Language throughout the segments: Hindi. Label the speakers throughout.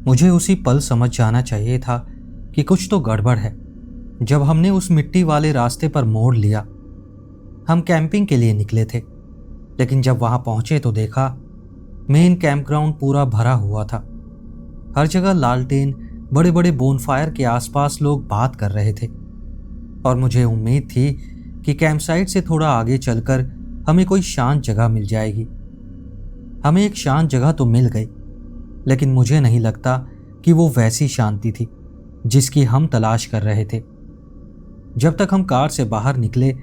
Speaker 1: मुझे उसी पल समझ जाना चाहिए था कि कुछ तो गड़बड़ है। जब हमने उस मिट्टी वाले रास्ते पर मोड़ लिया, हम कैंपिंग के लिए निकले थे, लेकिन जब वहां पहुंचे तो देखा मेन कैंपग्राउंड पूरा भरा हुआ था। हर जगह लालटेन, बड़े बड़े बोनफायर के आसपास लोग बात कर रहे थे और मुझे उम्मीद थी कि कैंप साइट से थोड़ा आगे चलकर हमें कोई शांत जगह मिल जाएगी। हमें एक शांत जगह तो मिल गई, लेकिन मुझे नहीं लगता कि वो वैसी शांति थी जिसकी हम तलाश कर रहे थे। जब तक हम कार से बाहर निकले,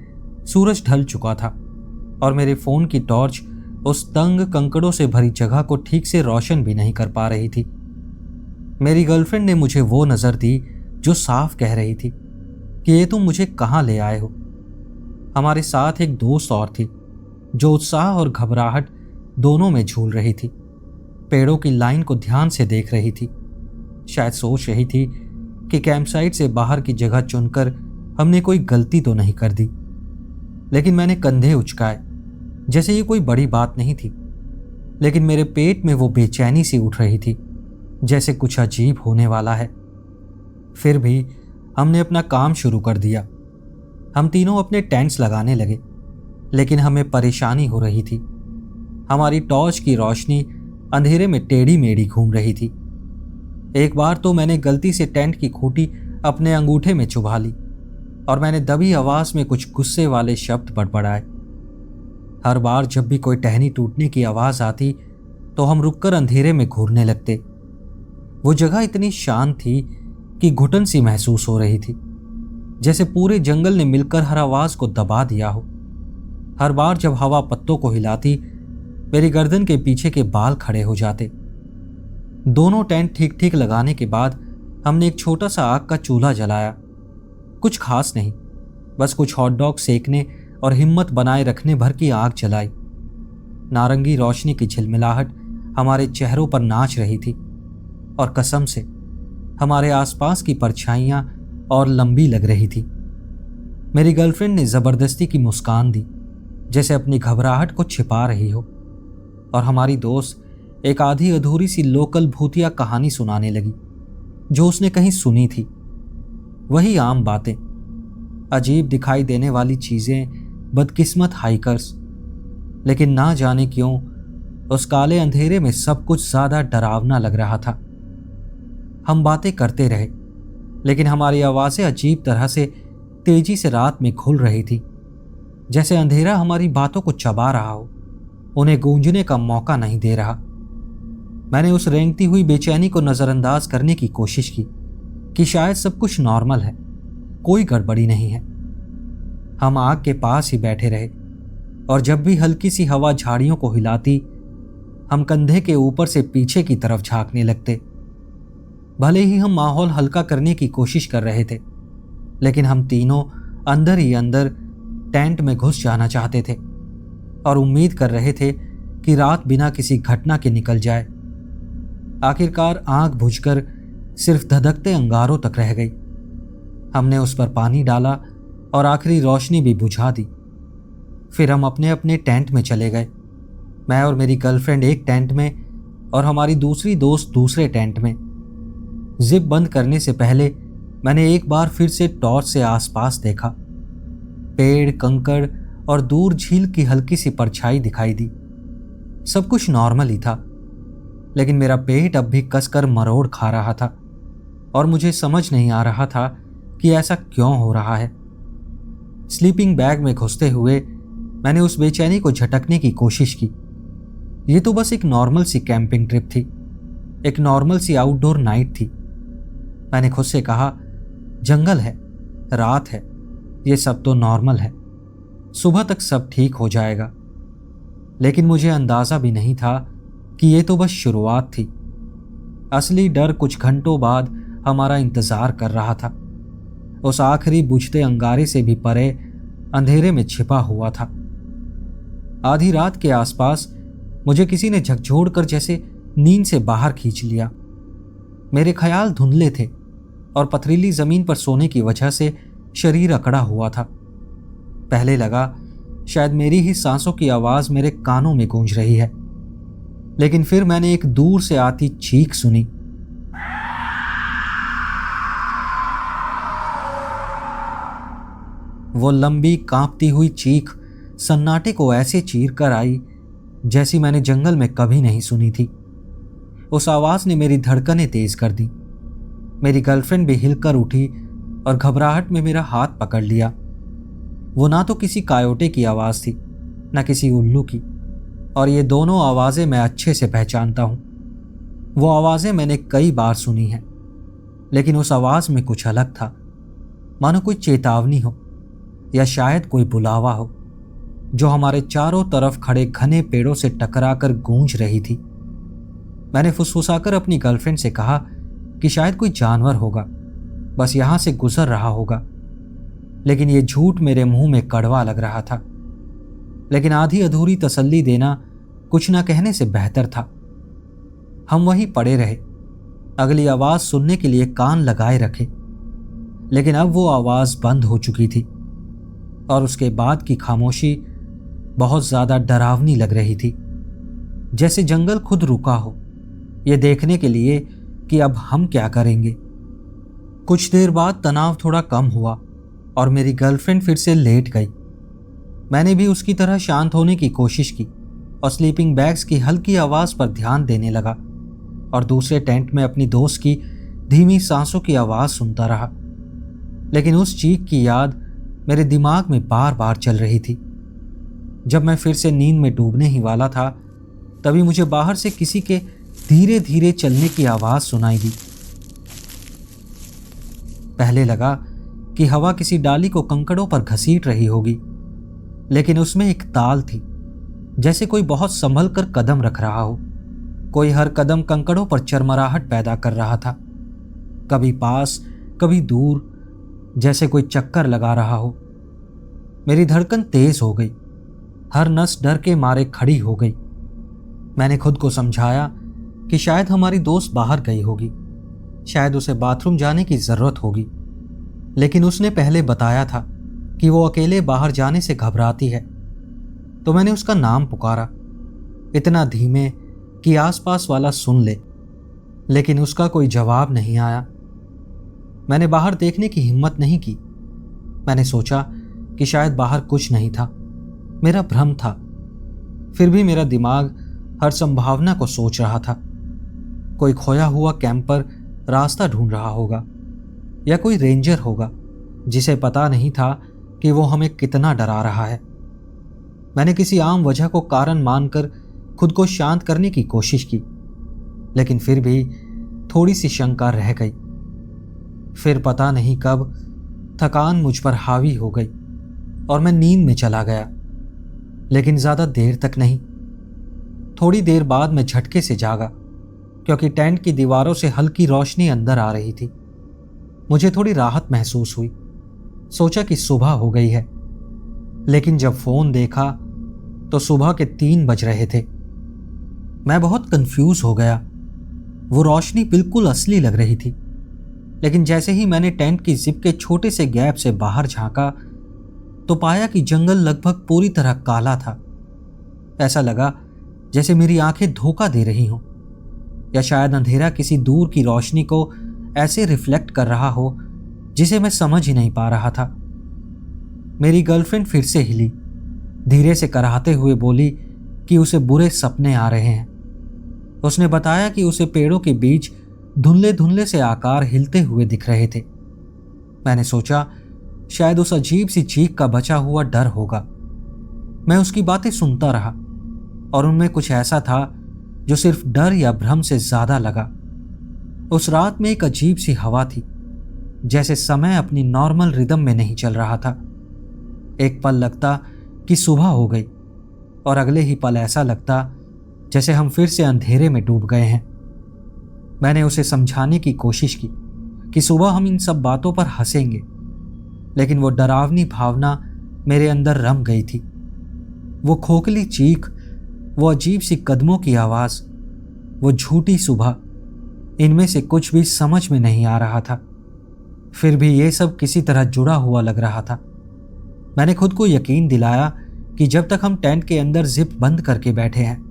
Speaker 1: सूरज ढल चुका था और मेरे फोन की टॉर्च उस तंग कंकड़ों से भरी जगह को ठीक से रोशन भी नहीं कर पा रही थी। मेरी गर्लफ्रेंड ने मुझे वो नजर दी जो साफ कह रही थी कि ये तुम मुझे कहाँ ले आए हो। हमारे साथ एक दोस्त और थी जो उत्साह और घबराहट दोनों में झूल रही थी। पेड़ों की लाइन को ध्यान से देख रही थी, शायद सोच रही थी कि कैंपसाइट से बाहर की जगह चुनकर हमने कोई गलती तो नहीं कर दी। लेकिन मैंने कंधे उचकाए जैसे ये कोई बड़ी बात नहीं थी, लेकिन मेरे पेट में वो बेचैनी सी उठ रही थी जैसे कुछ अजीब होने वाला है। फिर भी हमने अपना काम शुरू कर दिया। हम तीनों अपने टेंट्स लगाने लगे, लेकिन हमें परेशानी हो रही थी। हमारी टॉर्च की रोशनी अंधेरे में टेढ़ी मेढ़ी घूम रही थी। एक बार तो मैंने गलती से टेंट की खूंटी अपने अंगूठे में चुभा ली और मैंने दबी आवाज में कुछ गुस्से वाले शब्द बड़बड़ाए। हर बार जब भी कोई टहनी टूटने की आवाज आती तो हम रुककर अंधेरे में घूरने लगते। वो जगह इतनी शांत थी कि घुटन सी महसूस हो रही थी, जैसे पूरे जंगल ने मिलकर हर आवाज को दबा दिया हो। हर बार जब हवा पत्तों को हिलाती, मेरी गर्दन के पीछे के बाल खड़े हो जाते। दोनों टेंट ठीक ठीक लगाने के बाद हमने एक छोटा सा आग का चूल्हा जलाया। कुछ खास नहीं, बस कुछ हॉट डॉग सेकने और हिम्मत बनाए रखने भर की आग जलाई। नारंगी रोशनी की झिलमिलाहट हमारे चेहरों पर नाच रही थी और कसम से हमारे आसपास की परछाइयां और लंबी लग रही थी। मेरी गर्लफ्रेंड ने जबरदस्ती की मुस्कान दी, जैसे अपनी घबराहट को छिपा रही हो, और हमारी दोस्त एक आधी अधूरी सी लोकल भूतिया कहानी सुनाने लगी जो उसने कहीं सुनी थी। वही आम बातें, अजीब दिखाई देने वाली चीजें, बदकिस्मत हाइकर्स। लेकिन ना जाने क्यों उस काले अंधेरे में सब कुछ ज्यादा डरावना लग रहा था। हम बातें करते रहे, लेकिन हमारी आवाजें अजीब तरह से तेजी से रात में घुल रही थी, जैसे अंधेरा हमारी बातों को चबा रहा हो, उन्हें गूंजने का मौका नहीं दे रहा। मैंने उस रेंगती हुई बेचैनी को नजरअंदाज करने की कोशिश की कि शायद सब कुछ नॉर्मल है, कोई गड़बड़ी नहीं है। हम आग के पास ही बैठे रहे और जब भी हल्की सी हवा झाड़ियों को हिलाती, हम कंधे के ऊपर से पीछे की तरफ झांकने लगते। भले ही हम माहौल हल्का करने की कोशिश कर रहे थे, लेकिन हम तीनों अंदर ही अंदर टेंट में घुस जाना चाहते थे और उम्मीद कर रहे थे कि रात बिना किसी घटना के निकल जाए। आखिरकार आग बुझकर सिर्फ धधकते अंगारों तक रह गई। हमने उस पर पानी डाला और आखिरी रोशनी भी बुझा दी। फिर हम अपने अपने टेंट में चले गए। मैं और मेरी गर्लफ्रेंड एक टेंट में और हमारी दूसरी दोस्त दूसरे टेंट में। जिप बंद करने से पहले मैंने एक बार फिर से टॉर्च से आसपास देखा। पेड़, कंकड़ और दूर झील की हल्की सी परछाई दिखाई दी। सब कुछ नॉर्मल ही था, लेकिन मेरा पेट अब भी कसकर मरोड़ खा रहा था और मुझे समझ नहीं आ रहा था कि ऐसा क्यों हो रहा है। स्लीपिंग बैग में घुसते हुए मैंने उस बेचैनी को झटकने की कोशिश की। ये तो बस एक नॉर्मल सी कैंपिंग ट्रिप थी, एक नॉर्मल सी आउटडोर नाइट थी। मैंने खुद से कहा, जंगल है, रात है, ये सब तो नॉर्मल है, सुबह तक सब ठीक हो जाएगा। लेकिन मुझे अंदाजा भी नहीं था कि ये तो बस शुरुआत थी। असली डर कुछ घंटों बाद हमारा इंतजार कर रहा था। उस आखिरी बुझते अंगारे से भी परे अंधेरे में छिपा हुआ था। आधी रात के आसपास मुझे किसी ने झकझोरकर जैसे नींद से बाहर खींच लिया। मेरे ख्याल धुंधले थे और पथरीली जमीन पर सोने की वजह से शरीर अकड़ा हुआ था। पहले लगा शायद मेरी ही सांसों की आवाज मेरे कानों में गूंज रही है, लेकिन फिर मैंने एक दूर से आती चीख सुनी। वो लंबी कांपती हुई चीख सन्नाटे को ऐसे चीर कर आई जैसी मैंने जंगल में कभी नहीं सुनी थी। उस आवाज ने मेरी धड़कनें तेज कर दी। मेरी गर्लफ्रेंड भी हिलकर उठी और घबराहट में मेरा हाथ पकड़ लिया। वो ना तो किसी कायोटे की आवाज थी, ना किसी उल्लू की, और ये दोनों आवाजें मैं अच्छे से पहचानता हूं। वो आवाजें मैंने कई बार सुनी हैं, लेकिन उस आवाज में कुछ अलग था, मानो कोई चेतावनी हो या शायद कोई बुलावा हो जो हमारे चारों तरफ खड़े घने पेड़ों से टकराकर गूंज रही थी। मैंने फुसफुसाकर अपनी गर्लफ्रेंड से कहा कि शायद कोई जानवर होगा, बस यहां से गुजर रहा होगा, लेकिन यह झूठ मेरे मुंह में कड़वा लग रहा था। लेकिन आधी अधूरी तसल्ली देना कुछ ना कहने से बेहतर था। हम वहीं पड़े रहे, अगली आवाज सुनने के लिए कान लगाए रखे, लेकिन अब वो आवाज बंद हो चुकी थी और उसके बाद की खामोशी बहुत ज्यादा डरावनी लग रही थी, जैसे जंगल खुद रुका हो ये देखने के लिए कि अब हम क्या करेंगे। कुछ देर बाद तनाव थोड़ा कम हुआ और मेरी गर्लफ्रेंड फिर से लेट गई। मैंने भी उसकी तरह शांत होने की कोशिश की और स्लीपिंग बैग्स की हल्की आवाज पर ध्यान देने लगा और दूसरे टेंट में अपनी दोस्त की धीमी सांसों की आवाज सुनता रहा। लेकिन उस चीख की याद मेरे दिमाग में बार बार चल रही थी। जब मैं फिर से नींद में डूबने ही वाला था, तभी मुझे बाहर से किसी के धीरे धीरे चलने की आवाज सुनाई दी। पहले लगा कि हवा किसी डाली को कंकड़ों पर घसीट रही होगी, लेकिन उसमें एक ताल थी, जैसे कोई बहुत संभल कर कदम रख रहा हो। कोई हर कदम कंकड़ों पर चरमराहट पैदा कर रहा था, कभी पास कभी दूर, जैसे कोई चक्कर लगा रहा हो। मेरी धड़कन तेज हो गई, हर नस डर के मारे खड़ी हो गई। मैंने खुद को समझाया कि शायद हमारी दोस्त बाहर गई होगी, शायद उसे बाथरूम जाने की जरूरत होगी, लेकिन उसने पहले बताया था कि वो अकेले बाहर जाने से घबराती है। तो मैंने उसका नाम पुकारा, इतना धीमे कि आसपास वाला सुन ले, लेकिन उसका कोई जवाब नहीं आया। मैंने बाहर देखने की हिम्मत नहीं की। मैंने सोचा कि शायद बाहर कुछ नहीं था, मेरा भ्रम था। फिर भी मेरा दिमाग हर संभावना को सोच रहा था। कोई खोया हुआ कैंपर रास्ता ढूंढ रहा होगा, या कोई रेंजर होगा जिसे पता नहीं था कि वो हमें कितना डरा रहा है। मैंने किसी आम वजह को कारण मानकर खुद को शांत करने की कोशिश की, लेकिन फिर भी थोड़ी सी शंका रह गई। फिर पता नहीं कब थकान मुझ पर हावी हो गई और मैं नींद में चला गया, लेकिन ज्यादा देर तक नहीं। थोड़ी देर बाद मैं झटके से जागा, क्योंकि टेंट की दीवारों से हल्की रोशनी अंदर आ रही थी। मुझे थोड़ी राहत महसूस हुई। सोचा कि सुबह हो गई है, लेकिन जब फोन देखा तो सुबह के 3 बज रहे थे। मैं बहुत कंफ्यूज हो गया। वो रोशनी बिल्कुल असली लग रही थी, लेकिन जैसे ही मैंने टेंट की जिप के छोटे से गैप से बाहर झांका तो पाया कि जंगल लगभग पूरी तरह काला था। ऐसा लगा जैसे मेरी आंखें धोखा दे रही हों, या शायद अंधेरा किसी दूर की रोशनी को ऐसे रिफ्लेक्ट कर रहा हो जिसे मैं समझ ही नहीं पा रहा था। मेरी गर्लफ्रेंड फिर से हिली, धीरे से कराहते हुए बोली कि उसे बुरे सपने आ रहे हैं। उसने बताया कि उसे पेड़ों के बीच धुंधले धुंधले से आकार हिलते हुए दिख रहे थे। मैंने सोचा शायद उस अजीब सी चीख का बचा हुआ डर होगा। मैं उसकी बातें सुनता रहा और उनमें कुछ ऐसा था जो सिर्फ डर या भ्रम से ज्यादा लगा। उस रात में एक अजीब सी हवा थी, जैसे समय अपनी नॉर्मल रिदम में नहीं चल रहा था। एक पल लगता कि सुबह हो गई और अगले ही पल ऐसा लगता जैसे हम फिर से अंधेरे में डूब गए हैं। मैंने उसे समझाने की कोशिश की कि सुबह हम इन सब बातों पर हंसेंगे, लेकिन वो डरावनी भावना मेरे अंदर रम गई थी। वो खोखली चीख, वो अजीब सी कदमों की आवाज, वो झूठी सुबह, इनमें से कुछ भी समझ में नहीं आ रहा था। फिर भी ये सब किसी तरह जुड़ा हुआ लग रहा था। मैंने खुद को यकीन दिलाया कि जब तक हम टेंट के अंदर जिप बंद करके बैठे हैं,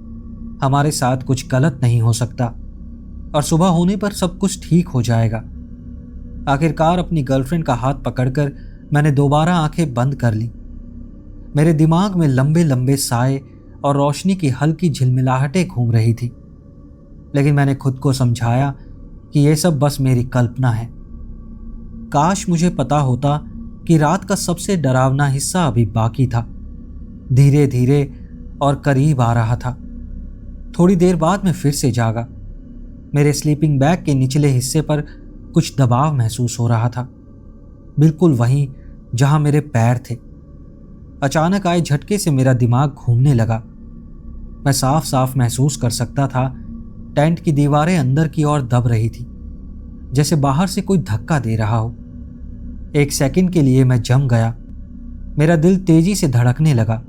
Speaker 1: हमारे साथ कुछ गलत नहीं हो सकता और सुबह होने पर सब कुछ ठीक हो जाएगा। आखिरकार अपनी गर्लफ्रेंड का हाथ पकड़कर मैंने दोबारा आंखें बंद कर ली। मेरे दिमाग में लंबे लंबे साए और रोशनी की हल्की झिलमिलाहटें घूम रही थी, लेकिन मैंने खुद को समझाया कि यह सब बस मेरी कल्पना है। काश मुझे पता होता कि रात का सबसे डरावना हिस्सा अभी बाकी था, धीरे धीरे और करीब आ रहा था। थोड़ी देर बाद मैं फिर से जागा। मेरे स्लीपिंग बैग के निचले हिस्से पर कुछ दबाव महसूस हो रहा था, बिल्कुल वहीं जहां मेरे पैर थे। अचानक आए झटके से मेरा दिमाग घूमने लगा। मैं साफ साफ महसूस कर सकता था टेंट की दीवारें अंदर की ओर दब रही थी, जैसे बाहर से कोई धक्का दे रहा हो। एक सेकंड के लिए मैं जम गया। मेरा दिल तेजी से धड़कने लगा।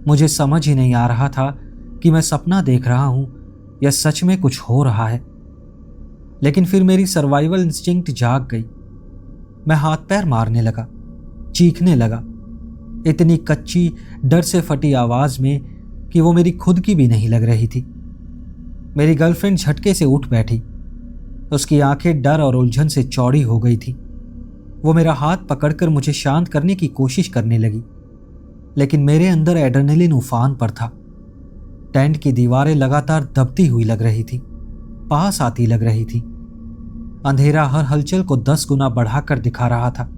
Speaker 1: मुझे समझ ही नहीं आ रहा था कि मैं सपना देख रहा हूं या सच में कुछ हो रहा है। लेकिन फिर मेरी सर्वाइवल इंस्टिंक्ट जाग गई। मैं हाथ पैर मारने लगा, चीखने लगा, इतनी कच्ची डर से फटी आवाज में कि वो मेरी खुद की भी नहीं लग रही थी। मेरी गर्लफ्रेंड झटके से उठ बैठी। उसकी आंखें डर और उलझन से चौड़ी हो गई थी। वो मेरा हाथ पकड़कर मुझे शांत करने की कोशिश करने लगी, लेकिन मेरे अंदर एड्रेनलिन उफान पर था। टेंट की दीवारें लगातार दबती हुई लग रही थी, पास आती लग रही थी। अंधेरा हर हलचल को 10 गुना बढ़ाकर दिखा रहा था,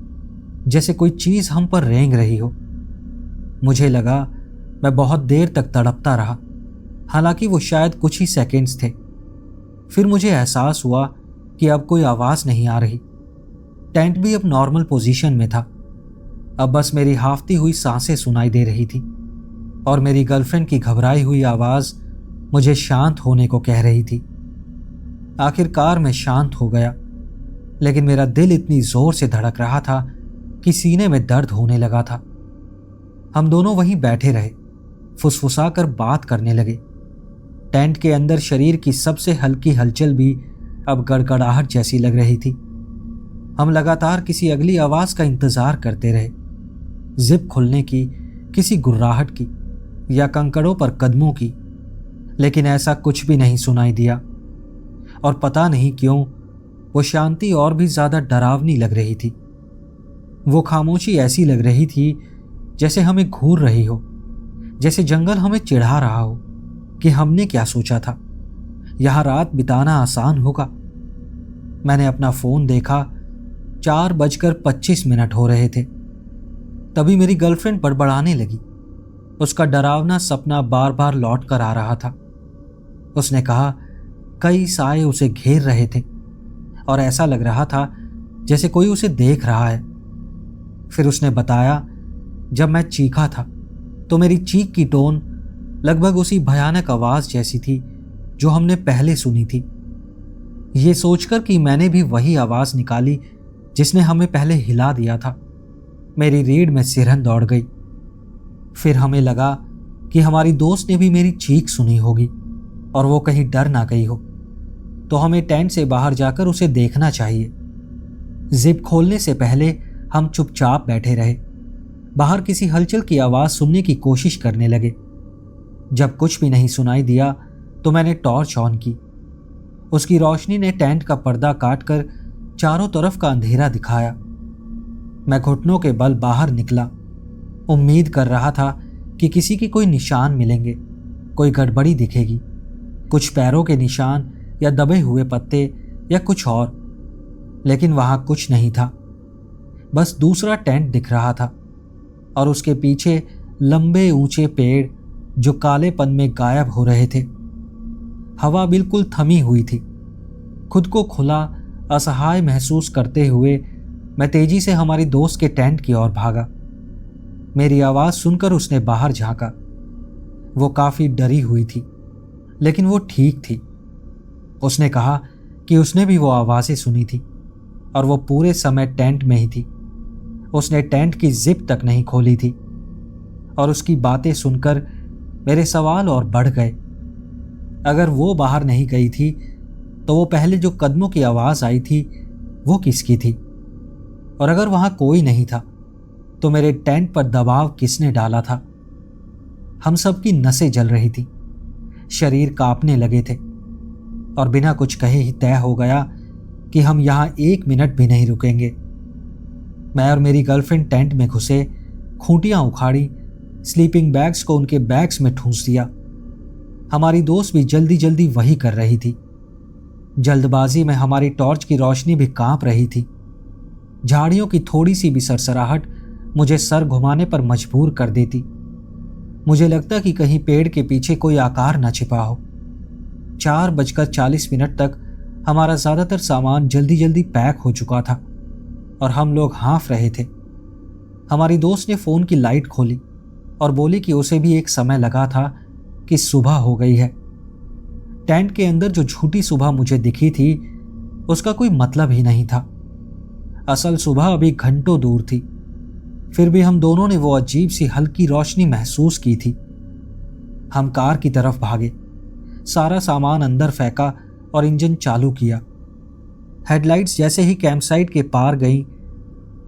Speaker 1: जैसे कोई चीज हम पर रेंग रही हो। मुझे लगा मैं बहुत देर तक तड़पता रहा, हालांकि वो शायद कुछ ही सेकंड्स थे। फिर मुझे एहसास हुआ कि अब कोई आवाज नहीं आ रही। टेंट भी अब नॉर्मल पोजीशन में था। अब बस मेरी हाफती हुई सांसें सुनाई दे रही थी और मेरी गर्लफ्रेंड की घबराई हुई आवाज मुझे शांत होने को कह रही थी। आखिरकार मैं शांत हो गया, लेकिन मेरा दिल इतनी जोर से धड़क रहा था कि सीने में दर्द होने लगा था। हम दोनों वहीं बैठे रहे, फुसफुसाकर बात करने लगे। टेंट के अंदर शरीर की सबसे हल्की हलचल भी अब गड़गड़ाहट जैसी लग रही थी। हम लगातार किसी अगली आवाज का इंतजार करते रहे, जिप खुलने की, किसी गुर्राहट की या कंकड़ों पर कदमों की, लेकिन ऐसा कुछ भी नहीं सुनाई दिया। और पता नहीं क्यों वो शांति और भी ज्यादा डरावनी लग रही थी। वो खामोशी ऐसी लग रही थी जैसे हमें घूर रही हो, जैसे जंगल हमें चिढ़ा रहा हो कि हमने क्या सोचा था, यहां रात बिताना आसान होगा। मैंने अपना फोन देखा, 4:25 हो रहे थे। तभी मेरी गर्लफ्रेंड बड़बड़ाने लगी। उसका डरावना सपना बार बार लौट कर आ रहा था। उसने कहा कई साए उसे घेर रहे थे और ऐसा लग रहा था जैसे कोई उसे देख रहा है। फिर उसने बताया जब मैं चीखा था तो मेरी चीख की टोन लगभग उसी भयानक आवाज जैसी थी जो हमने पहले सुनी थी। ये सोचकर कि मैंने भी वही आवाज निकाली जिसने हमें पहले हिला दिया था, मेरी रीढ़ में सिरहन दौड़ गई। फिर हमें लगा कि हमारी दोस्त ने भी मेरी चीख सुनी होगी और वो कहीं डर ना गई हो, तो हमें टेंट से बाहर जाकर उसे देखना चाहिए। जिप खोलने से पहले हम चुपचाप बैठे रहे, बाहर किसी हलचल की आवाज सुनने की कोशिश करने लगे। जब कुछ भी नहीं सुनाई दिया तो मैंने टॉर्च ऑन की। उसकी रोशनी ने टेंट का पर्दा काटकर चारों तरफ का अंधेरा दिखाया। मैं घुटनों के बल बाहर निकला, उम्मीद कर रहा था कि किसी की कोई निशान मिलेंगे, कोई गड़बड़ी दिखेगी, कुछ पैरों के निशान या दबे हुए पत्ते या कुछ और, लेकिन वहां कुछ नहीं था। बस दूसरा टेंट दिख रहा था और उसके पीछे लंबे ऊंचे पेड़ जो कालेपन में गायब हो रहे थे। हवा बिल्कुल थमी हुई थी। खुद को खुला, असहाय महसूस करते हुए मैं तेजी से हमारी दोस्त के टेंट की ओर भागा। मेरी आवाज सुनकर उसने बाहर झांका। वो काफी डरी हुई थी, लेकिन वो ठीक थी। उसने कहा कि उसने भी वो आवाजें सुनी थी और वो पूरे समय टेंट में ही थी। उसने टेंट की जिप तक नहीं खोली थी। और उसकी बातें सुनकर मेरे सवाल और बढ़ गए। अगर वो बाहर नहीं गई थी तो वो पहले जो कदमों की आवाज आई थी वो किसकी थी? और अगर वहां कोई नहीं था तो मेरे टेंट पर दबाव किसने डाला था? हम सबकी नसें जल रही थी, शरीर कांपने लगे थे और बिना कुछ कहे ही तय हो गया कि हम यहां 1 मिनट भी नहीं रुकेंगे। मैं और मेरी गर्लफ्रेंड टेंट में घुसे, खूंटियां उखाड़ी, स्लीपिंग बैग्स को उनके बैग्स में ठूंस दिया। हमारी दोस्त भी जल्दी जल्दी वही कर रही थी। जल्दबाजी में हमारी टॉर्च की रोशनी भी कांप रही थी। झाड़ियों की थोड़ी सी भी सरसराहट मुझे सर घुमाने पर मजबूर कर देती। मुझे लगता कि कहीं पेड़ के पीछे कोई आकार न छिपा हो। 4:40 तक हमारा ज्यादातर सामान जल्दी जल्दी पैक हो चुका था और हम लोग हाँफ रहे थे। हमारी दोस्त ने फोन की लाइट खोली और बोली कि उसे भी एक समय लगा था कि सुबह हो गई है। टेंट के अंदर जो झूठी सुबह मुझे दिखी थी उसका कोई मतलब ही नहीं था। असल सुबह अभी घंटों दूर थी। फिर भी हम दोनों ने वो अजीब सी हल्की रोशनी महसूस की थी। हम कार की तरफ भागे, सारा सामान अंदर फेंका और इंजन चालू किया। हेडलाइट्स जैसे ही कैंपसाइट के पार गईं,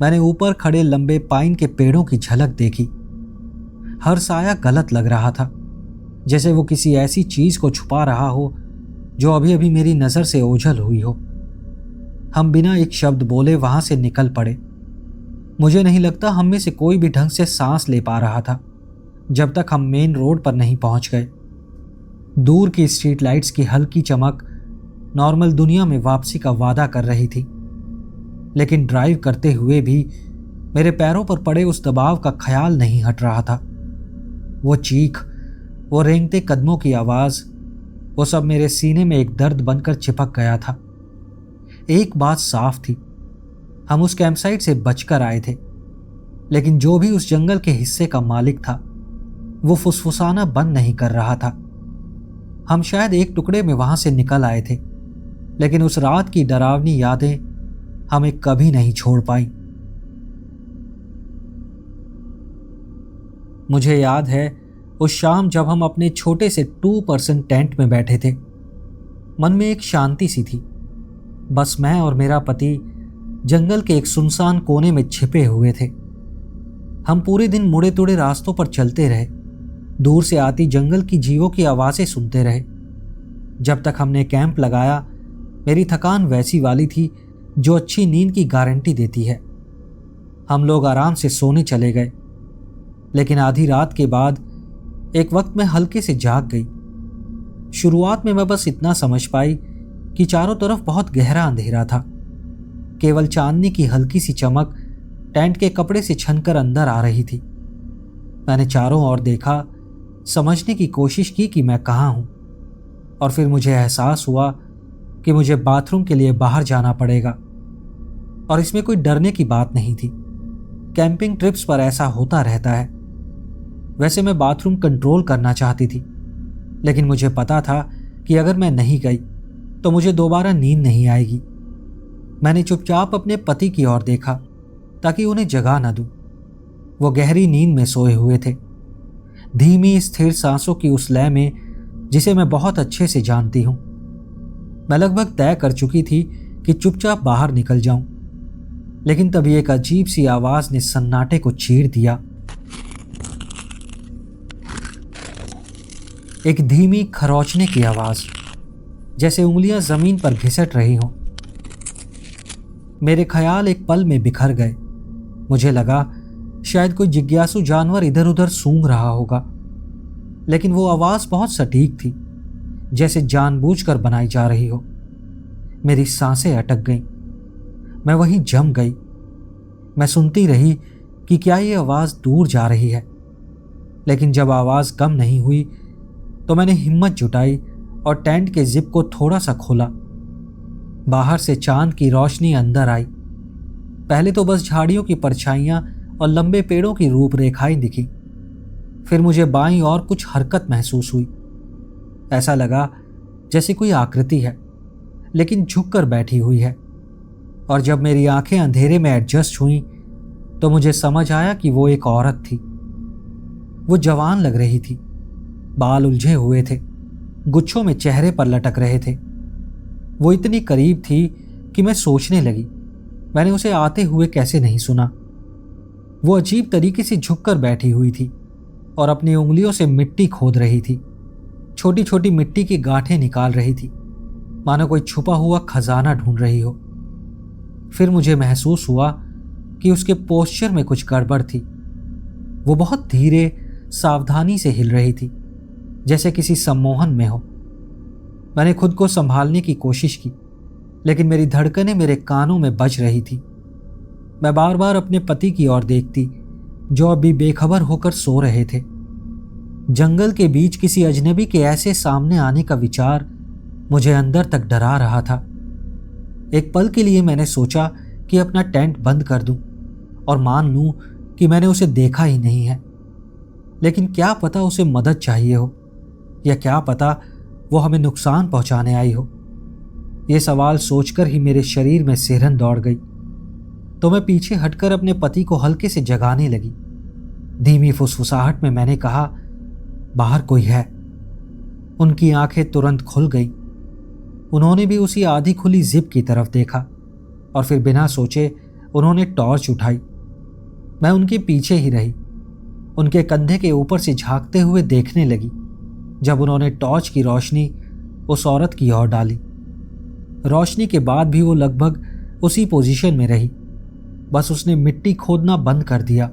Speaker 1: मैंने ऊपर खड़े लंबे पाइन के पेड़ों की झलक देखी। हर साया गलत लग रहा था, जैसे वो किसी ऐसी चीज को छुपा रहा हो जो अभी अभी मेरी नजर से ओझल हुई हो। हम बिना एक शब्द बोले वहां से निकल पड़े। मुझे नहीं लगता हम में से कोई भी ढंग से सांस ले पा रहा था जब तक हम मेन रोड पर नहीं पहुंच गए। दूर की स्ट्रीट लाइट्स की हल्की चमक नॉर्मल दुनिया में वापसी का वादा कर रही थी, लेकिन ड्राइव करते हुए भी मेरे पैरों पर पड़े उस दबाव का ख्याल नहीं हट रहा था। वो चीख, वो रेंगते कदमों की आवाज, वो सब मेरे सीने में एक दर्द बनकर चिपक गया था। एक बात साफ थी, हम उस कैंपसाइट से बचकर आए थे, लेकिन जो भी उस जंगल के हिस्से का मालिक था वो फुसफुसाना बंद नहीं कर रहा था। हम शायद एक टुकड़े में वहां से निकल आए थे, लेकिन उस रात की डरावनी यादें हमें कभी नहीं छोड़ पाई। मुझे याद है उस शाम जब हम अपने छोटे से 2% टेंट में बैठे थे। मन में एक शांति सी थी। बस मैं और मेरा पति जंगल के एक सुनसान कोने में छिपे हुए थे। हम पूरे दिन मुड़े तुड़े रास्तों पर चलते रहे, दूर से आती जंगल की जीवों की आवाजें सुनते रहे। जब तक हमने कैंप लगाया, मेरी थकान वैसी वाली थी जो अच्छी नींद की गारंटी देती है। हम लोग आराम से सोने चले गए, लेकिन आधी रात के बाद एक वक्त में हल्के से जाग गई। शुरुआत में मैं बस इतना समझ पाई कि चारों तरफ बहुत गहरा अंधेरा था। केवल चांदनी की हल्की सी चमक टेंट के कपड़े से छनकर अंदर आ रही थी। मैंने चारों ओर देखा, समझने की कोशिश की कि मैं कहाँ हूं, और फिर मुझे एहसास हुआ कि मुझे बाथरूम के लिए बाहर जाना पड़ेगा। और इसमें कोई डरने की बात नहीं थी। कैंपिंग ट्रिप्स पर ऐसा होता रहता है। वैसे मैं बाथरूम कंट्रोल करना चाहती थी, लेकिन मुझे पता था कि अगर मैं नहीं गई तो मुझे दोबारा नींद नहीं आएगी। मैंने चुपचाप अपने पति की ओर देखा ताकि उन्हें जगा न दूं। वो गहरी नींद में सोए हुए थे, धीमी स्थिर सांसों की उस लय में जिसे मैं बहुत अच्छे से जानती हूं। मैं लगभग तय कर चुकी थी कि चुपचाप बाहर निकल जाऊं, लेकिन तभी एक अजीब सी आवाज ने सन्नाटे को चीर दिया। एक धीमी खरोचने की आवाज, जैसे उंगलियां जमीन पर घिसट रही हों। मेरे ख्याल एक पल में बिखर गए। मुझे लगा शायद कोई जिज्ञासु जानवर इधर उधर सूंघ रहा होगा, लेकिन वो आवाज बहुत सटीक थी, जैसे जानबूझकर बनाई जा रही हो। मेरी सांसें अटक गईं। मैं वहीं जम गई। मैं सुनती रही कि क्या ये आवाज दूर जा रही है, लेकिन जब आवाज कम नहीं हुई तो मैंने हिम्मत जुटाई और टेंट के जिप को थोड़ा सा खोला। बाहर से चांद की रोशनी अंदर आई। पहले तो बस झाड़ियों की परछाइयां और लंबे पेड़ों की रूपरेखाएं दिखी। फिर मुझे बाईं ओर कुछ हरकत महसूस हुई। ऐसा लगा जैसे कोई आकृति है, लेकिन झुककर बैठी हुई है। और जब मेरी आंखें अंधेरे में एडजस्ट हुईं तो मुझे समझ आया कि वो एक औरत थी। वो जवान लग रही थी, बाल उलझे हुए थे, गुच्छों में चेहरे पर लटक रहे थे। वो इतनी करीब थी कि मैं सोचने लगी, मैंने उसे आते हुए कैसे नहीं सुना। वो अजीब तरीके से झुककर बैठी हुई थी और अपनी उंगलियों से मिट्टी खोद रही थी। छोटी छोटी मिट्टी की गांठें निकाल रही थी, मानो कोई छुपा हुआ खजाना ढूंढ रही हो। फिर मुझे महसूस हुआ कि उसके पोस्चर में कुछ गड़बड़ थी। वो बहुत धीरे सावधानी से हिल रही थी, जैसे किसी सम्मोहन में हो। मैंने खुद को संभालने की कोशिश की, लेकिन मेरी धड़कनें मेरे कानों में बज रही थी। मैं बार बार अपने पति की ओर देखती, जो अभी बेखबर होकर सो रहे थे। जंगल के बीच किसी अजनबी के ऐसे सामने आने का विचार मुझे अंदर तक डरा रहा था। एक पल के लिए मैंने सोचा कि अपना टेंट बंद कर दूं और मान लूं कि मैंने उसे देखा ही नहीं है। लेकिन क्या पता उसे मदद चाहिए हो, या क्या पता वो हमें नुकसान पहुंचाने आई हो। यह सवाल सोचकर ही मेरे शरीर में सिरहन दौड़ गई। तो मैं पीछे हटकर अपने पति को हल्के से जगाने लगी। धीमी फुसफुसाहट में मैंने कहा, बाहर कोई है। उनकी आंखें तुरंत खुल गईं। उन्होंने भी उसी आधी खुली जिप की तरफ देखा और फिर बिना सोचे उन्होंने टॉर्च उठाई। मैं उनके पीछे ही रही, उनके कंधे के ऊपर से झांकते हुए देखने लगी जब उन्होंने टॉर्च की रोशनी उस औरत की ओर डाली। रोशनी के बाद भी वो लगभग उसी पोजीशन में रही, बस उसने मिट्टी खोदना बंद कर दिया।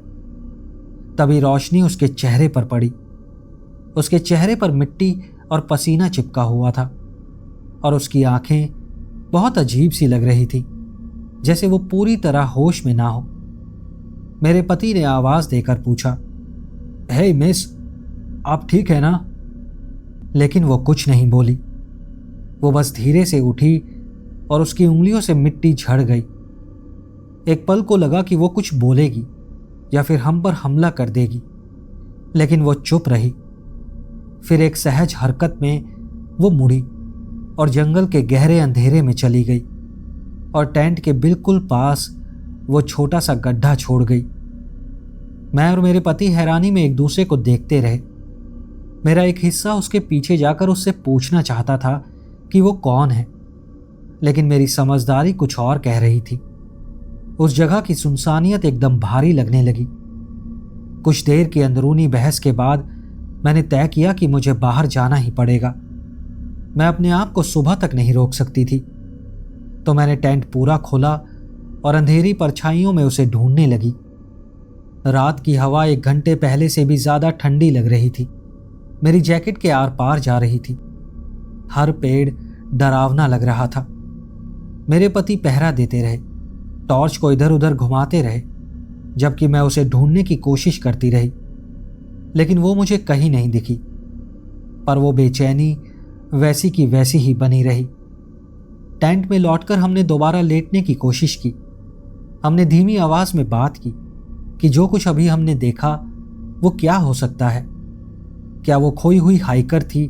Speaker 1: तभी रोशनी उसके चेहरे पर पड़ी। उसके चेहरे पर मिट्टी और पसीना चिपका हुआ था और उसकी आंखें बहुत अजीब सी लग रही थी, जैसे वो पूरी तरह होश में ना हो। मेरे पति ने आवाज देकर पूछा, हे मिस, आप ठीक है ना? लेकिन वो कुछ नहीं बोली। वो बस धीरे से उठी और उसकी उंगलियों से मिट्टी झड़ गई। एक पल को लगा कि वो कुछ बोलेगी या फिर हम पर हमला कर देगी, लेकिन वो चुप रही। फिर एक सहज हरकत में वो मुड़ी और जंगल के गहरे अंधेरे में चली गई और टेंट के बिल्कुल पास वो छोटा सा गड्ढा छोड़ गई। मैं और मेरे पति हैरानी में एक दूसरे को देखते रहे। मेरा एक हिस्सा उसके पीछे जाकर उससे पूछना चाहता था कि वो कौन है, लेकिन मेरी समझदारी कुछ और कह रही थी। उस जगह की सुनसानियत एकदम भारी लगने लगी। कुछ देर की अंदरूनी बहस के बाद मैंने तय किया कि मुझे बाहर जाना ही पड़ेगा। मैं अपने आप को सुबह तक नहीं रोक सकती थी। तो मैंने टेंट पूरा खोला और अंधेरी परछाइयों में उसे ढूंढने लगी। रात की हवा 1 घंटे पहले से भी ज्यादा ठंडी लग रही थी। मेरी जैकेट के आर पार जा रही थी। हर पेड़ डरावना लग रहा था। मेरे पति पहरा देते रहे, टॉर्च को इधर उधर घुमाते रहे, जबकि मैं उसे ढूंढने की कोशिश करती रही, लेकिन वो मुझे कहीं नहीं दिखी। पर वो बेचैनी वैसी की वैसी ही बनी रही। टेंट में लौटकर हमने दोबारा लेटने की कोशिश की। हमने धीमी आवाज में बात की कि जो कुछ अभी हमने देखा वो क्या हो सकता है। क्या वो खोई हुई हाइकर थी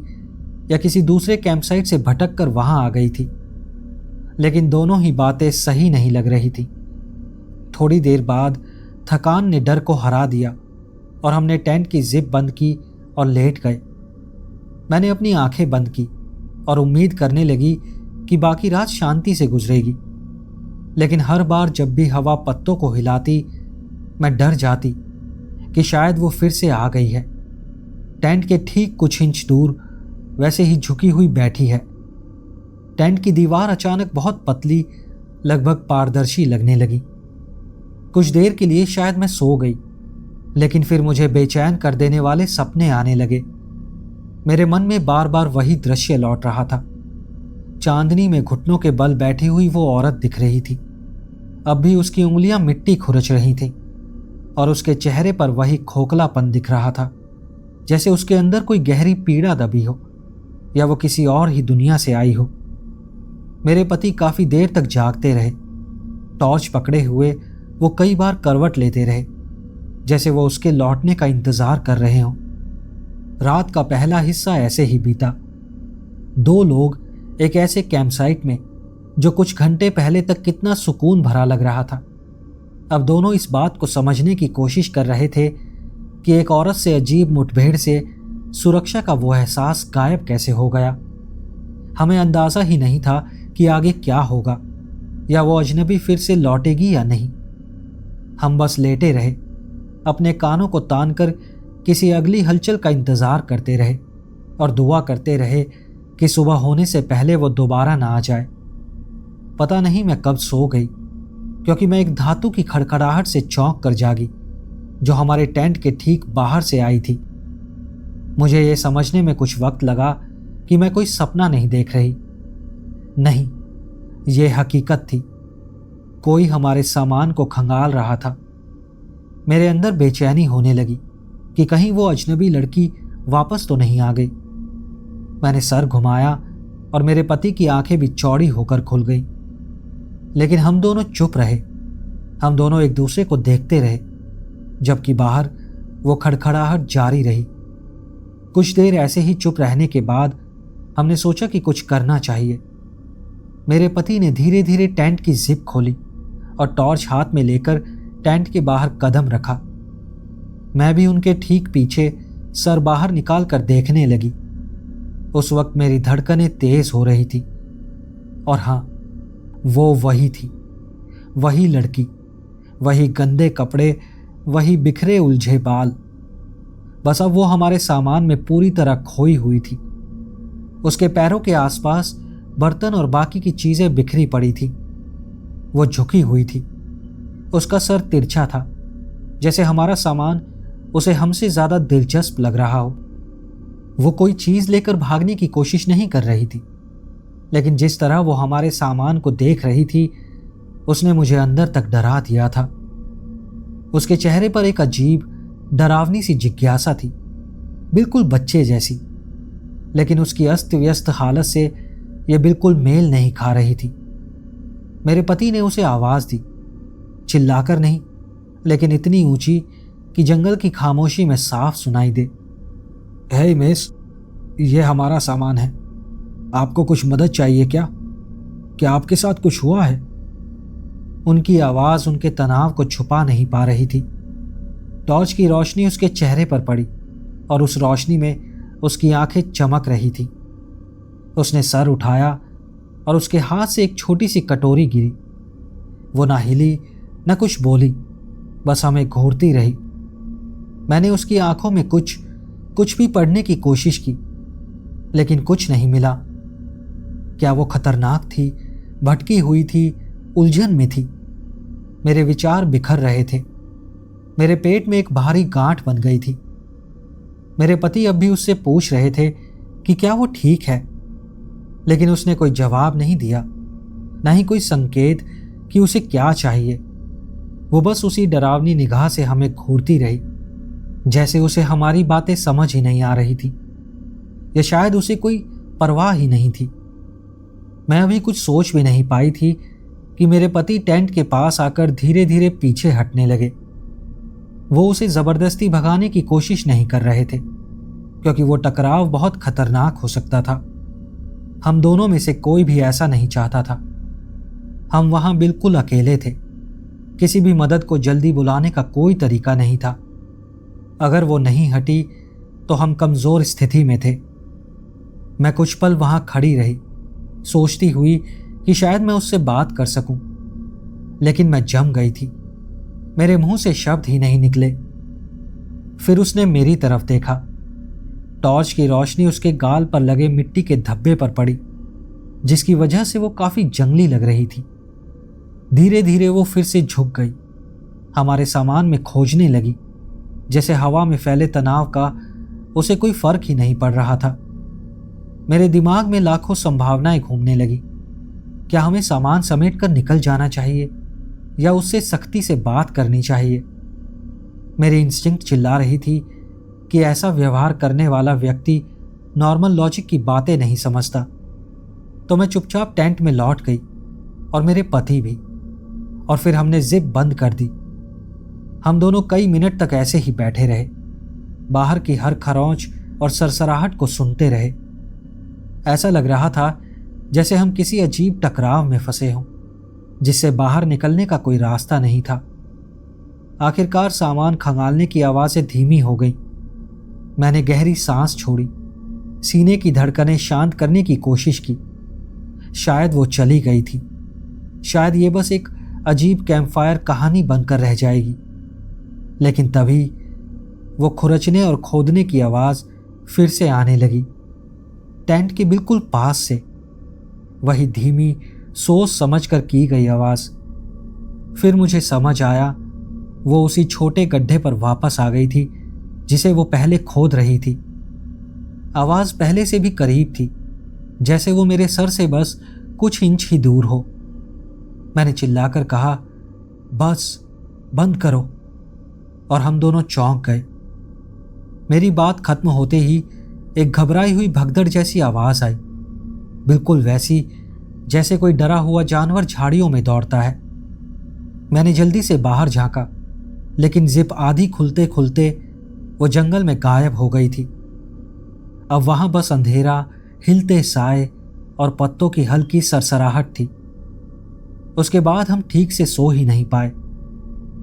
Speaker 1: या किसी दूसरे कैंपसाइट से भटक कर वहां आ गई थी। लेकिन दोनों ही बातें सही नहीं लग रही थी। थोड़ी देर बाद थकान ने डर को हरा दिया और हमने टेंट की जिप बंद की और लेट गए। मैंने अपनी आंखें बंद की और उम्मीद करने लगी कि बाकी रात शांति से गुजरेगी। लेकिन हर बार जब भी हवा पत्तों को हिलाती, मैं डर जाती कि शायद वो फिर से आ गई है। टेंट के ठीक कुछ इंच दूर वैसे ही झुकी हुई बैठी है। टेंट की दीवार अचानक बहुत पतली, लगभग पारदर्शी लगने लगी। कुछ देर के लिए शायद मैं सो गई, लेकिन फिर मुझे बेचैन कर देने वाले सपने आने लगे। मेरे मन में बार बार वही दृश्य लौट रहा था। चांदनी में घुटनों के बल बैठी हुई वो औरत दिख रही थी। अब भी उसकी उंगलियां मिट्टी खुरच रही थीं और उसके चेहरे पर वही खोखलापन दिख रहा था, जैसे उसके अंदर कोई गहरी पीड़ा दबी हो या वो किसी और ही दुनिया से आई हो। मेरे पति काफी देर तक जागते रहे। टॉर्च पकड़े हुए वो कई बार करवट लेते रहे, जैसे वो उसके लौटने का इंतजार कर रहे हों। रात का पहला हिस्सा ऐसे ही बीता। 2 लोग एक ऐसे कैंपसाइट में जो कुछ घंटे पहले तक कितना सुकून भरा लग रहा था। अब दोनों इस बात को समझने की कोशिश कर रहे थे कि एक औरत से अजीब मुठभेड़ से सुरक्षा का वो एहसास गायब कैसे हो गया। हमें अंदाजा ही नहीं था कि आगे क्या होगा, या वो अजनबी फिर से लौटेगी या नहीं। हम बस लेटे रहे, अपने कानों को तानकर किसी अगली हलचल का इंतजार करते रहे और दुआ करते रहे कि सुबह होने से पहले वो दोबारा ना आ जाए। पता नहीं मैं कब सो गई, क्योंकि मैं एक धातु की खड़खड़ाहट से चौंक कर जागी जो हमारे टेंट के ठीक बाहर से आई थी। मुझे यह समझने में कुछ वक्त लगा कि मैं कोई सपना नहीं देख रही। नहीं, यह हकीकत थी। कोई हमारे सामान को खंगाल रहा था। मेरे अंदर बेचैनी होने लगी कि कहीं वो अजनबी लड़की वापस तो नहीं आ गई। मैंने सर घुमाया और मेरे पति की आंखें भी चौड़ी होकर खुल गईं। लेकिन हम दोनों चुप रहे। हम दोनों एक दूसरे को देखते रहे, जबकि बाहर वो खड़खड़ाहट जारी रही। कुछ देर ऐसे ही चुप रहने के बाद हमने सोचा कि कुछ करना चाहिए। मेरे पति ने धीरे धीरे टेंट की जिप खोली और टॉर्च हाथ में लेकर टेंट के बाहर कदम रखा। मैं भी उनके ठीक पीछे सर बाहर निकाल कर देखने लगी। उस वक्त मेरी धड़कनें तेज हो रही थी। और हाँ, वो वही थी, वही लड़की, वही गंदे कपड़े, वही बिखरे उलझे बाल। बस अब वो हमारे सामान में पूरी तरह खोई हुई थी। उसके पैरों के आसपास बर्तन और बाकी की चीजें बिखरी पड़ी थी। वो झुकी हुई थी। उसका सर तिरछा था, जैसे हमारा सामान उसे हमसे ज्यादा दिलचस्प लग रहा हो। वो कोई चीज लेकर भागने की कोशिश नहीं कर रही थी, लेकिन जिस तरह वो हमारे सामान को देख रही थी उसने मुझे अंदर तक डरा दिया था। उसके चेहरे पर एक अजीब डरावनी सी जिज्ञासा थी, बिल्कुल बच्चे जैसी। लेकिन उसकी अस्त व्यस्त हालत से यह बिल्कुल मेल नहीं खा रही थी। मेरे पति ने उसे आवाज दी, चिल्लाकर नहीं, लेकिन इतनी ऊंची कि जंगल की खामोशी में साफ सुनाई दे। हे मिस, ये हमारा सामान है। आपको कुछ मदद चाहिए क्या? क्या आपके साथ कुछ हुआ है? उनकी आवाज उनके तनाव को छुपा नहीं पा रही थी। टॉर्च की रोशनी उसके चेहरे पर पड़ी और उस रोशनी में उसकी आंखें चमक रही थी। उसने सर उठाया और उसके हाथ से एक छोटी सी कटोरी गिरी। वो ना हिली न कुछ बोली, बस हमें घूरती रही। मैंने उसकी आंखों में कुछ भी पढ़ने की कोशिश की, लेकिन कुछ नहीं मिला। क्या वो खतरनाक थी, भटकी हुई थी, उलझन में थी? मेरे विचार बिखर रहे थे। मेरे पेट में एक भारी गांठ बन गई थी। मेरे पति अब भी उससे पूछ रहे थे कि क्या वो ठीक है, लेकिन उसने कोई जवाब नहीं दिया, ना ही कोई संकेत कि उसे क्या चाहिए। वो बस उसी डरावनी निगाह से हमें घूरती रही, जैसे उसे हमारी बातें समझ ही नहीं आ रही थी, या शायद उसे कोई परवाह ही नहीं थी। मैं अभी कुछ सोच भी नहीं पाई थी कि मेरे पति टेंट के पास आकर धीरे धीरे पीछे हटने लगे। वो उसे जबरदस्ती भगाने की कोशिश नहीं कर रहे थे, क्योंकि वो टकराव बहुत खतरनाक हो सकता था। हम दोनों में से कोई भी ऐसा नहीं चाहता था। हम वहां बिल्कुल अकेले थे। किसी भी मदद को जल्दी बुलाने का कोई तरीका नहीं था। अगर वो नहीं हटी तो हम कमजोर स्थिति में थे। मैं कुछ पल वहां खड़ी रही, सोचती हुई कि शायद मैं उससे बात कर सकूं, लेकिन मैं जम गई थी। मेरे मुंह से शब्द ही नहीं निकले। फिर उसने मेरी तरफ देखा। टॉर्च की रोशनी उसके गाल पर लगे मिट्टी के धब्बे पर पड़ी, जिसकी वजह से वो काफी जंगली लग रही थी। धीरे धीरे वो फिर से झुक गई, हमारे सामान में खोजने लगी, जैसे हवा में फैले तनाव का उसे कोई फर्क ही नहीं पड़ रहा था। मेरे दिमाग में लाखों संभावनाएं घूमने लगी। क्या हमें सामान समेट कर निकल जाना चाहिए, या उससे सख्ती से बात करनी चाहिए? मेरी इंस्टिंक्ट चिल्ला रही थी कि ऐसा व्यवहार करने वाला व्यक्ति नॉर्मल लॉजिक की बातें नहीं समझता। तो मैं चुपचाप टेंट में लौट गई, और मेरे पति भी। और फिर हमने जिप बंद कर दी। हम दोनों कई मिनट तक ऐसे ही बैठे रहे, बाहर की हर खरोंच और सरसराहट को सुनते रहे। ऐसा लग रहा था जैसे हम किसी अजीब टकराव में फंसे हों, जिससे बाहर निकलने का कोई रास्ता नहीं था। आखिरकार सामान खंगालने की आवाज़ें धीमी हो गई। मैंने गहरी सांस छोड़ी, सीने की धड़कनें शांत करने की कोशिश की। शायद वो चली गई थी, शायद ये बस एक अजीब कैंपफायर कहानी बनकर रह जाएगी। लेकिन तभी वो खुरचने और खोदने की आवाज़ फिर से आने लगी, टेंट के बिल्कुल पास से। वही धीमी, सोच समझ कर की गई आवाज़। फिर मुझे समझ आया, वो उसी छोटे गड्ढे पर वापस आ गई थी जिसे वो पहले खोद रही थी। आवाज पहले से भी करीब थी, जैसे वो मेरे सर से बस कुछ इंच ही दूर हो। मैंने चिल्लाकर कहा, बस बंद करो, और हम दोनों चौंक गए। मेरी बात खत्म होते ही एक घबराई हुई भगदड़ जैसी आवाज आई, बिल्कुल वैसी जैसे कोई डरा हुआ जानवर झाड़ियों में दौड़ता है। मैंने जल्दी से बाहर झांका, लेकिन जिप आधी खुलते खुलते वो जंगल में गायब हो गई थी। अब वहां बस अंधेरा, हिलते साए और पत्तों की हल्की सरसराहट थी। उसके बाद हम ठीक से सो ही नहीं पाए।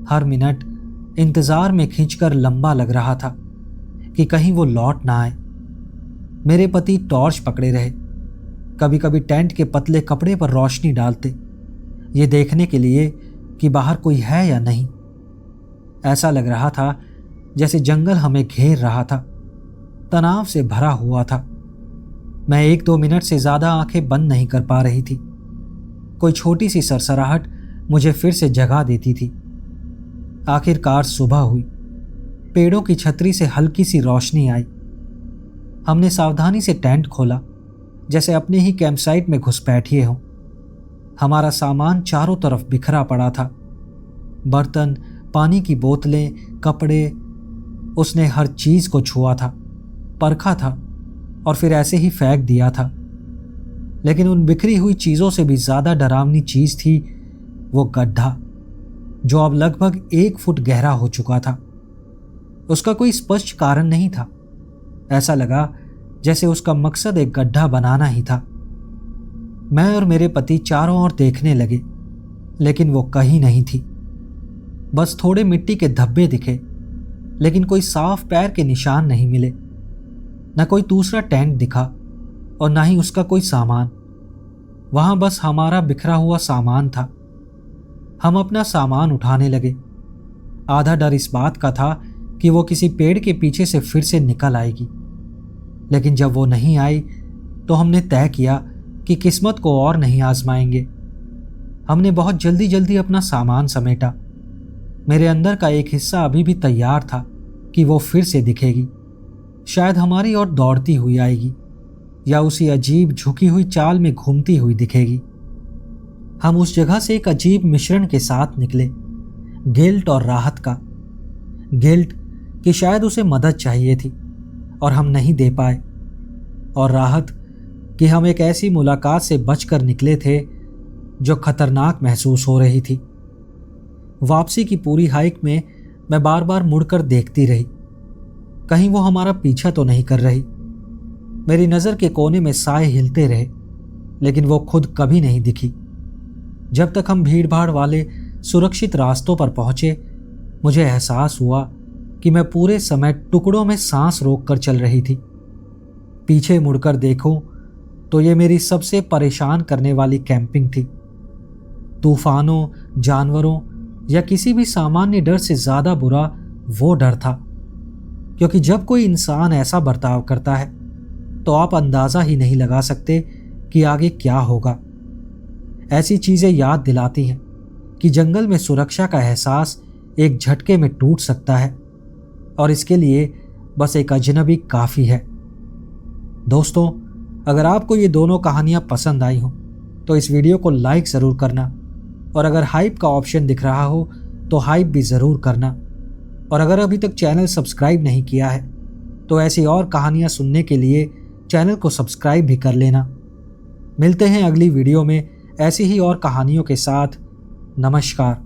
Speaker 1: हर मिनट इंतजार में खींचकर लंबा लग रहा था कि कहीं वो लौट ना आए। मेरे पति टॉर्च पकड़े रहे, कभी कभी टेंट के पतले कपड़े पर रोशनी डालते, ये देखने के लिए कि बाहर कोई है या नहीं। ऐसा लग रहा था जैसे जंगल हमें घेर रहा था, तनाव से भरा हुआ था। मैं 1-2 मिनट से ज्यादा आंखें बंद नहीं कर पा रही थी। कोई छोटी सी सरसराहट मुझे फिर से जगा देती थी। आखिरकार सुबह हुई। पेड़ों की छतरी से हल्की सी रोशनी आई। हमने सावधानी से टेंट खोला, जैसे अपने ही कैंपसाइट में घुसपैठिए हों। हमारा सामान चारों तरफ बिखरा पड़ा था, बर्तन, पानी की बोतलें, कपड़े। उसने हर चीज को छुआ था, परखा था और फिर ऐसे ही फेंक दिया था। लेकिन उन बिखरी हुई चीजों से भी ज्यादा डरावनी चीज थी वो गड्ढा, जो अब लगभग 1 फुट गहरा हो चुका था। उसका कोई स्पष्ट कारण नहीं था। ऐसा लगा जैसे उसका मकसद एक गड्ढा बनाना ही था। मैं और मेरे पति चारों ओर देखने लगे, लेकिन वो कहीं नहीं थी। बस थोड़े मिट्टी के धब्बे दिखे, लेकिन कोई साफ पैर के निशान नहीं मिले। न कोई दूसरा टेंट दिखा और न ही उसका कोई सामान। वहां बस हमारा बिखरा हुआ सामान था। हम अपना सामान उठाने लगे। आधा डर इस बात का था कि वो किसी पेड़ के पीछे से फिर से निकल आएगी, लेकिन जब वो नहीं आई तो हमने तय किया कि किस्मत को और नहीं आजमाएंगे। हमने बहुत जल्दी जल्दी अपना सामान समेटा। मेरे अंदर का एक हिस्सा अभी भी तैयार था कि वो फिर से दिखेगी, शायद हमारी ओर दौड़ती हुई आएगी या उसी अजीब झुकी हुई चाल में घूमती हुई दिखेगी। हम उस जगह से एक अजीब मिश्रण के साथ निकले, गिल्ट और राहत का। गिल्ट कि शायद उसे मदद चाहिए थी और हम नहीं दे पाए, और राहत कि हम एक ऐसी मुलाकात से बचकर निकले थे जो खतरनाक महसूस हो रही थी। वापसी की पूरी हाइक में मैं बार बार मुड़कर देखती रही, कहीं वो हमारा पीछा तो नहीं कर रही। मेरी नज़र के कोने में साए हिलते रहे, लेकिन वो खुद कभी नहीं दिखी। जब तक हम भीड़-भाड़ वाले सुरक्षित रास्तों पर पहुंचे, मुझे एहसास हुआ कि मैं पूरे समय टुकड़ों में सांस रोककर चल रही थी। पीछे मुड़कर देखूं तो ये मेरी सबसे परेशान करने वाली कैंपिंग थी। तूफानों, जानवरों या किसी भी सामान्य डर से ज्यादा बुरा वो डर था, क्योंकि जब कोई इंसान ऐसा बर्ताव करता है तो आप अंदाजा ही नहीं लगा सकते कि आगे क्या होगा। ऐसी चीजें याद दिलाती हैं कि जंगल में सुरक्षा का एहसास एक झटके में टूट सकता है, और इसके लिए बस एक अजनबी काफी है। दोस्तों, अगर आपको ये दोनों कहानियां पसंद आई हो तो इस वीडियो को लाइक ज़रूर करना, और अगर हाइप का ऑप्शन दिख रहा हो तो हाइप भी ज़रूर करना। और अगर अभी तक चैनल सब्सक्राइब नहीं किया है तो ऐसी और कहानियां सुनने के लिए चैनल को सब्सक्राइब भी कर लेना। मिलते हैं अगली वीडियो में ऐसी ही और कहानियों के साथ। नमस्कार।